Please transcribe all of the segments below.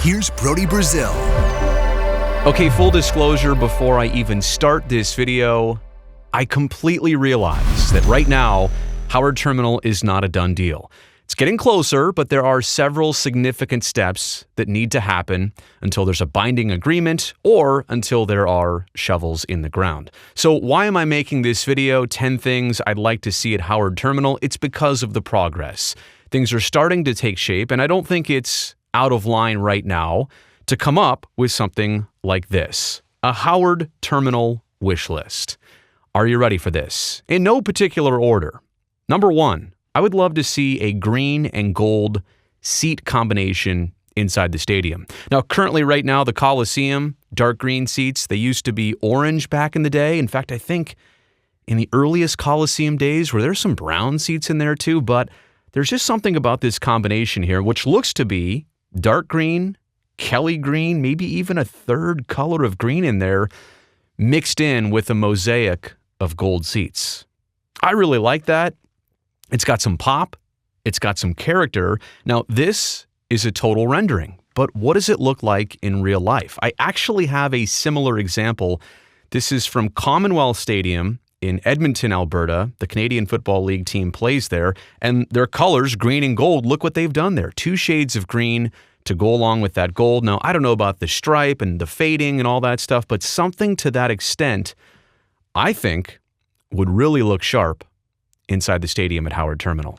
here's Brody Brazil. Okay, full disclosure, before I even start this video, I completely realize that right now, Howard Terminal is not a done deal. It's getting closer, but there are several significant steps that need to happen until there's a binding agreement or until there are shovels in the ground. So why am I making this video, 10 things I'd like to see at Howard Terminal? It's because of the progress. Things are starting to take shape, and I don't think it's out of line right now to come up with something like this, a Howard Terminal wish list. Are you ready for this? In no particular order. Number 1, I would love to see a green and gold seat combination inside the stadium. Now, currently right now, the Coliseum, dark green seats, they used to be orange back in the day. In fact, I think in the earliest Coliseum days, were there some brown seats in there too, but there's just something about this combination here, which looks to be dark green, Kelly green, maybe even a third color of green in there, mixed in with a mosaic of gold seats. I really like that. It's got some pop. It's got some character. Now, this is a total rendering, but what does it look like in real life? I actually have a similar example. This is from Commonwealth Stadium in Edmonton, Alberta. The Canadian Football League team plays there, and their colors, green and gold, look what they've done there. 2 shades of green to go along with that gold. Now, I don't know about the stripe and the fading and all that stuff, but something to that extent, I think, would really look sharp inside the stadium at Howard Terminal.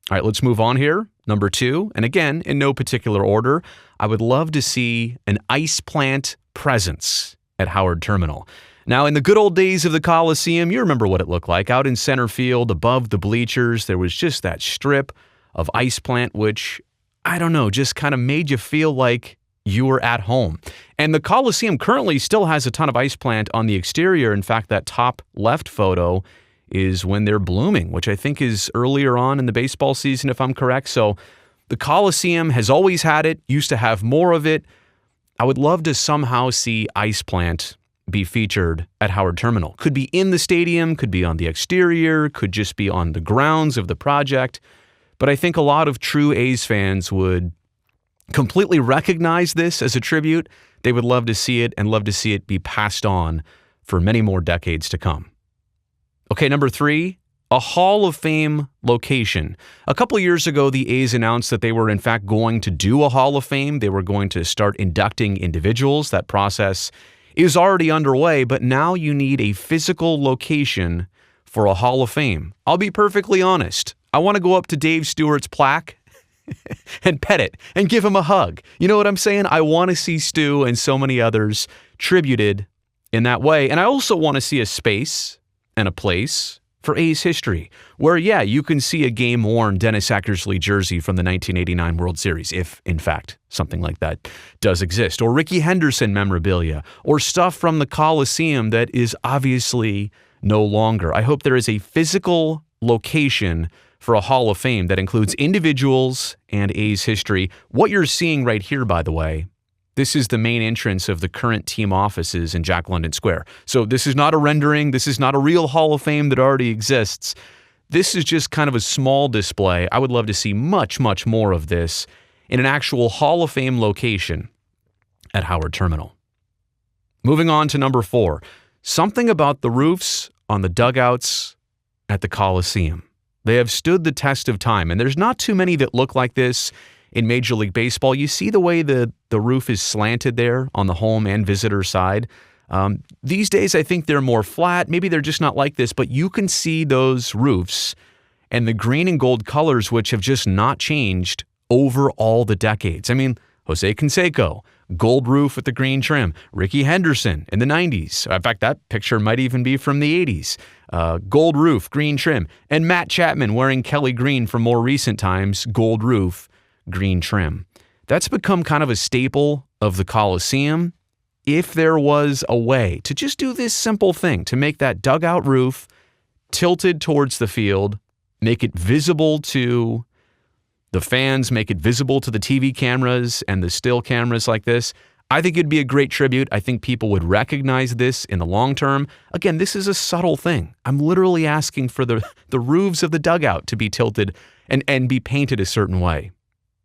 All right, let's move on here. Number 2, and again, in no particular order, I would love to see an Iceplant presence at Howard Terminal. Now, in the good old days of the Coliseum, you remember what it looked like. Out in center field, above the bleachers, there was just that strip of Iceplant, which, I don't know, just kind of made you feel like you were at home. And the Coliseum currently still has a ton of Iceplant on the exterior. In fact, that top left photo is when they're blooming, which I think is earlier on in the baseball season, if I'm correct. So the Coliseum has always had it, used to have more of it. I would love to somehow see Iceplant be featured at Howard Terminal. Could be in the stadium, could be on the exterior, could just be on the grounds of the project. But I think a lot of true A's fans would completely recognize this as a tribute. They would love to see it and love to see it be passed on for many more decades to come. Okay, number 3, a Hall of Fame location. A couple years ago, the A's announced that they were in fact going to do a Hall of Fame. They were going to start inducting individuals. That process is already underway, but now you need a physical location for a Hall of Fame. I'll be perfectly honest. I want to go up to Dave Stewart's plaque and pet it and give him a hug. You know what I'm saying? I want to see Stu and so many others tributed in that way. And I also want to see a space and a place for A's history where, yeah, you can see a game-worn Dennis Eckersley jersey from the 1989 World Series, if, in fact, something like that does exist, or Ricky Henderson memorabilia, or stuff from the Coliseum that is obviously no longer. I hope there is a physical location for a Hall of Fame that includes individuals and A's history. What you're seeing right here, by the way, this is the main entrance of the current team offices in Jack London Square. So this is not a rendering. This is not a real Hall of Fame that already exists. This is just kind of a small display. I would love to see much, much more of this in an actual Hall of Fame location at Howard Terminal. Moving on to number 4, something about the roofs on the dugouts at the Coliseum. They have stood the test of time, and there's not too many that look like this in Major League Baseball. You see the way the roof is slanted there on the home and visitor side. These days, I think they're more flat. Maybe they're just not like this, but you can see those roofs and the green and gold colors, which have just not changed over all the decades. I mean, Jose Canseco, gold roof with the green trim. Ricky Henderson in the 90s. In fact, that picture might even be from the 80s. Gold roof, green trim. And Matt Chapman wearing Kelly green from more recent times, gold roof, green trim. That's become kind of a staple of the Coliseum. If there was a way to just do this simple thing, to make that dugout roof tilted towards the field, make it visible to the fans, make it visible to the TV cameras and the still cameras like this, I think it'd be a great tribute. I think people would recognize this in the long term. Again, this is a subtle thing. I'm literally asking for the roofs of the dugout to be tilted and be painted a certain way.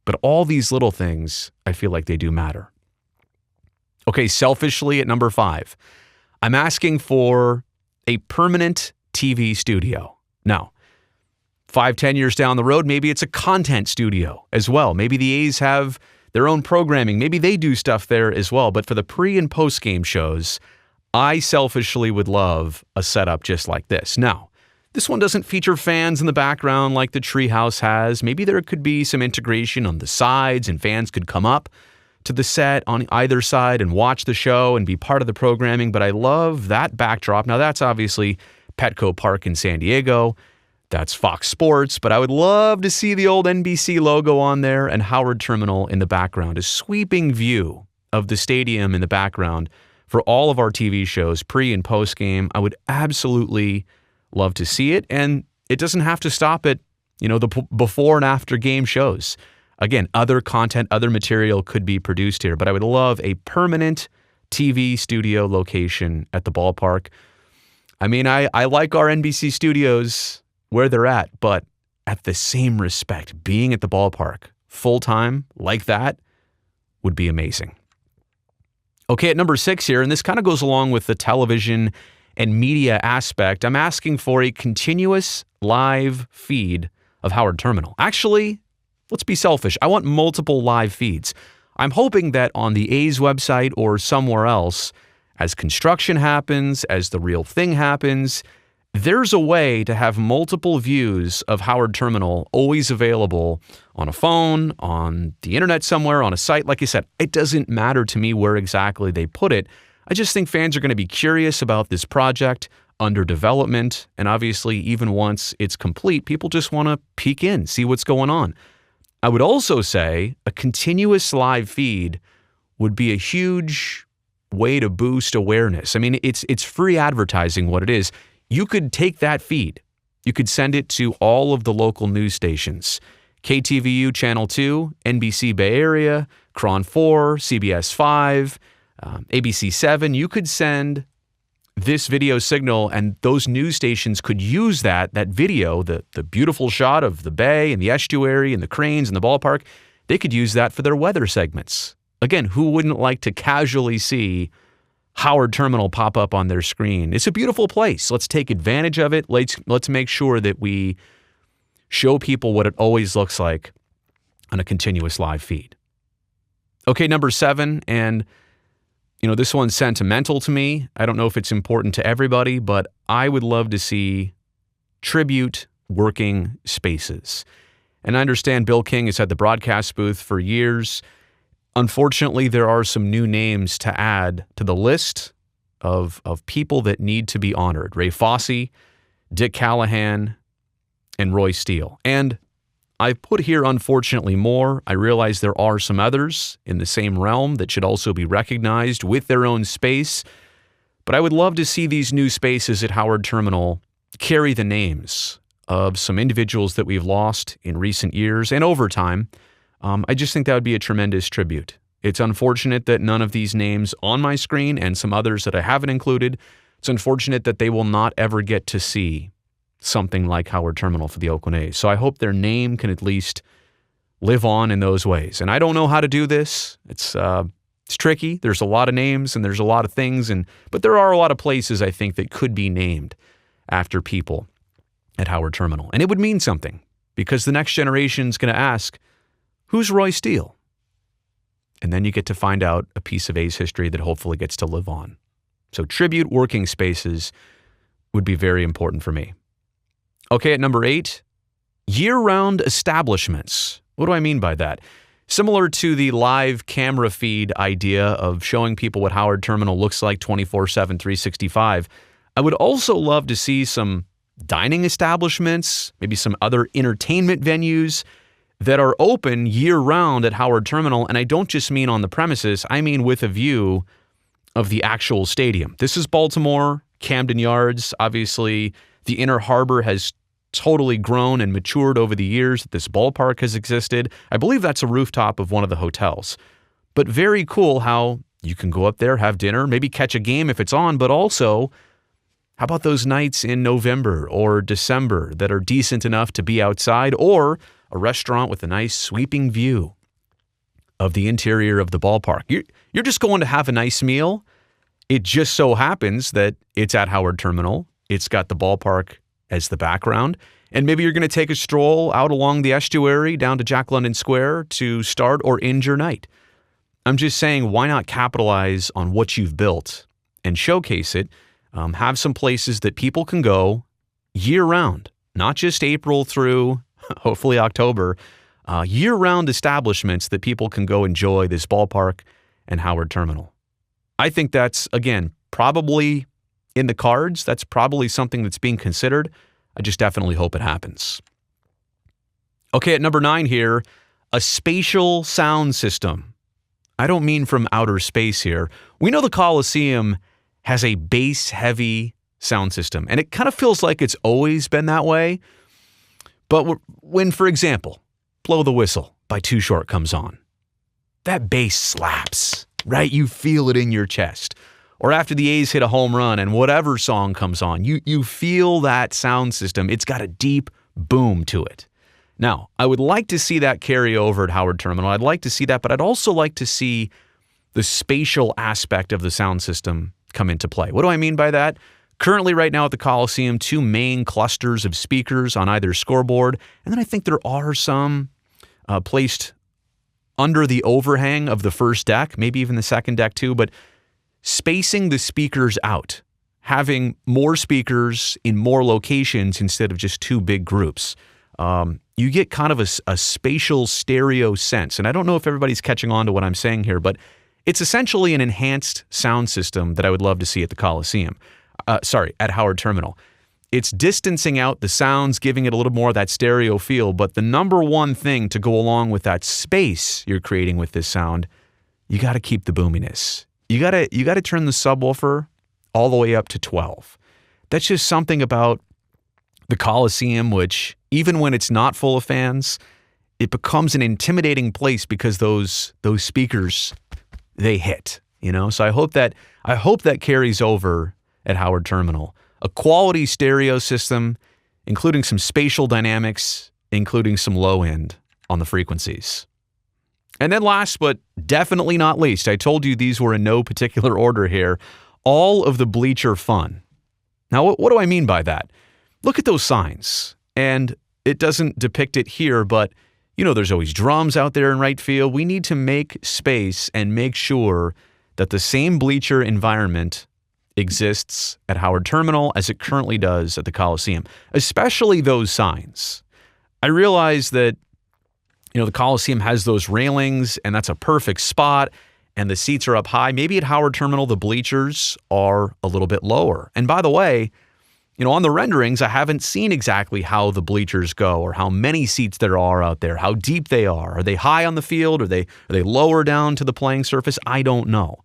But all these little things, I feel like they do matter. Okay, selfishly at number 5, I'm asking for a permanent TV studio. Now, 5-10 years down the road, maybe it's a content studio as well. Maybe the A's have their own programming. Maybe they do stuff there as well. But for the pre- and post-game shows, I selfishly would love a setup just like this. Now, this one doesn't feature fans in the background like the Treehouse has. Maybe there could be some integration on the sides and fans could come up to the set on either side and watch the show and be part of the programming. But I love that backdrop. Now, that's obviously Petco Park in San Diego. That's Fox Sports. But I would love to see the old NBC logo on there and Howard Terminal in the background. A sweeping view of the stadium in the background for all of our TV shows, pre- and post-game. I would absolutely love to see it. And it doesn't have to stop at, the before and after game shows. Again, other content, other material could be produced here, but I would love a permanent TV studio location at the ballpark. I mean, I like our NBC studios where they're at, but at the same respect, being at the ballpark full-time like that would be amazing. Okay, at number 6 here, and this kind of goes along with the television and media aspect, I'm asking for a continuous live feed of Howard Terminal. Actually, let's be selfish. I want multiple live feeds. I'm hoping that on the A's website or somewhere else, as construction happens, as the real thing happens, there's a way to have multiple views of Howard Terminal always available on a phone, on the internet somewhere, on a site. Like I said, it doesn't matter to me where exactly they put it. I just think fans are going to be curious about this project under development. And obviously, even once it's complete, people just want to peek in, see what's going on. I would also say a continuous live feed would be a huge way to boost awareness. I mean, it's free advertising what it is. You could take that feed. You could send it to all of the local news stations. KTVU Channel 2, NBC Bay Area, KRON 4, CBS 5, ABC 7. You could send this video signal and those news stations could use that video, the beautiful shot of the bay and the estuary and the cranes and the ballpark. They could use that for their weather segments. Again, who wouldn't like to casually see Howard Terminal pop up on their screen? It's a beautiful place. Let's take advantage of it. Let's make sure that we show people what it always looks like on a continuous live feed. Okay, number 7, and this one's sentimental to me. I don't know if it's important to everybody, but I would love to see tribute working spaces. And I understand Bill King has had the broadcast booth for years. Unfortunately, there are some new names to add to the list of people that need to be honored. Ray Fosse, Dick Callahan, and Roy Steele. And I've put here, unfortunately, more. I realize there are some others in the same realm that should also be recognized with their own space. But I would love to see these new spaces at Howard Terminal carry the names of some individuals that we've lost in recent years and over time. I just think that would be a tremendous tribute. It's unfortunate that none of these names on my screen and some others that I haven't included, it's unfortunate that they will not ever get to see something like Howard Terminal for the Oakland A. So I hope their name can at least live on in those ways. And I don't know how to do this. It's tricky. There's a lot of names and there's a lot of things, but there are a lot of places I think that could be named after people at Howard Terminal. And it would mean something because the next generation is going to ask, who's Roy Steele? And then you get to find out a piece of A's history that hopefully gets to live on. So tribute working spaces would be very important for me. Okay, at number 8, year-round establishments. What do I mean by that? Similar to the live camera feed idea of showing people what Howard Terminal looks like 24/7, 365, I would also love to see some dining establishments, maybe some other entertainment venues that are open year-round at Howard Terminal. And I don't just mean on the premises, I mean with a view of the actual stadium. This is Baltimore, Camden Yards. Obviously, the Inner Harbor has totally grown and matured over the years that this ballpark has existed. I believe that's a rooftop of one of the hotels. But very cool how you can go up there, have dinner, maybe catch a game if it's on, but also, how about those nights in November or December that are decent enough to be outside, or a restaurant with a nice sweeping view of the interior of the ballpark. You're just going to have a nice meal. It just so happens that it's at Howard Terminal. It's got the ballpark as the background. And maybe you're going to take a stroll out along the estuary down to Jack London Square to start or end your night. I'm just saying, why not capitalize on what you've built and showcase it? Have some places that people can go year-round, not just April through hopefully October, year-round establishments that people can go enjoy this ballpark and Howard Terminal. I think that's, again, probably in the cards. That's probably something that's being considered. I just definitely hope it happens. Okay, at number 9 here, a spatial sound system. I don't mean from outer space here. We know the Coliseum has a bass-heavy sound system, and it kind of feels like it's always been that way. But when, for example, Blow the Whistle by Too Short comes on, that bass slaps, right? You feel it in your chest. Or after the A's hit a home run and whatever song comes on, you feel that sound system. It's got a deep boom to it. Now, I would like to see that carry over at Howard Terminal. I'd like to see that, but I'd also like to see the spatial aspect of the sound system come into play. What do I mean by that? Currently, right now at the Coliseum, 2 main clusters of speakers on either scoreboard, and then I think there are some placed under the overhang of the first deck, maybe even the second deck too, but spacing the speakers out, having more speakers in more locations instead of just 2 big groups. You get kind of a spatial stereo sense, and I don't know if everybody's catching on to what I'm saying here, but it's essentially an enhanced sound system that I would love to see at the Coliseum. At Howard Terminal. It's distancing out the sounds, giving it a little more of that stereo feel, but the number one thing to go along with that space you're creating with this sound, you got to keep the boominess. You got to turn the subwoofer all the way up to 12. That's just something about the Coliseum, which even when it's not full of fans, it becomes an intimidating place because those speakers, they hit, you know? So I hope that carries over at Howard Terminal. A quality stereo system, including some spatial dynamics, including some low end on the frequencies. And then last but definitely not least, I told you these were in no particular order here, all of the bleacher fun. Now, what do I mean by that? Look at those signs. And it doesn't depict it here, but you know, there's always drums out there in right field. We need to make space and make sure that the same bleacher environment exists at Howard Terminal as it currently does at the Coliseum, especially those signs. I realize that, you know, the Coliseum has those railings and that's a perfect spot and the seats are up high. Maybe at Howard Terminal, the bleachers are a little bit lower. And by the way, you know, on the renderings, I haven't seen exactly how the bleachers go or how many seats there are out there, how deep they are. Are they high on the field? Are they lower down to the playing surface? I don't know.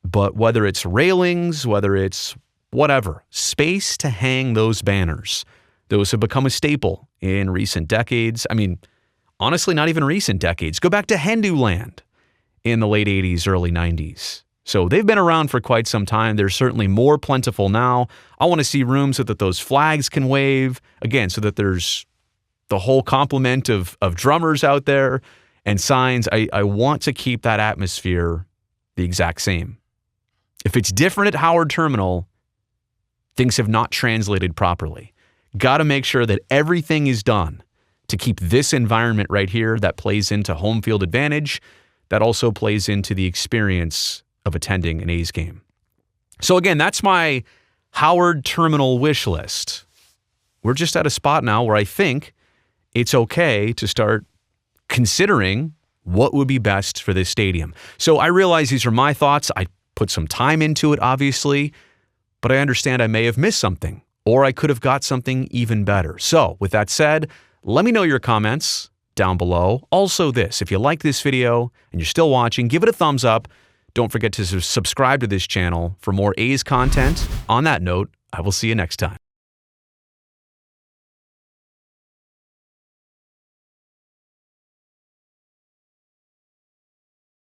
But whether it's railings, whether it's whatever, space to hang those banners, those have become a staple in recent decades. I mean, honestly, not even recent decades. Go back to Henduland in the late 80s, early 90s. So they've been around for quite some time. They're certainly more plentiful now. I want to see rooms so that those flags can wave, again, so that there's the whole complement of drummers out there and signs. I want to keep that atmosphere the exact same. If it's different at Howard Terminal, things have not translated properly. Got to make sure that everything is done to keep this environment right here that plays into home field advantage, that also plays into the experience of attending an A's game. So again, that's my Howard Terminal wish list. We're just at a spot now where I think it's okay to start considering what would be best for this stadium. So I realize these are my thoughts. I put some time into it, obviously, but I understand I may have missed something, or I could have got something even better. So with that said, let me know your comments down below. Also this, if you like this video and you're still watching, give it a thumbs up. Don't forget to subscribe to this channel for more A's content. On that note, I will see you next time.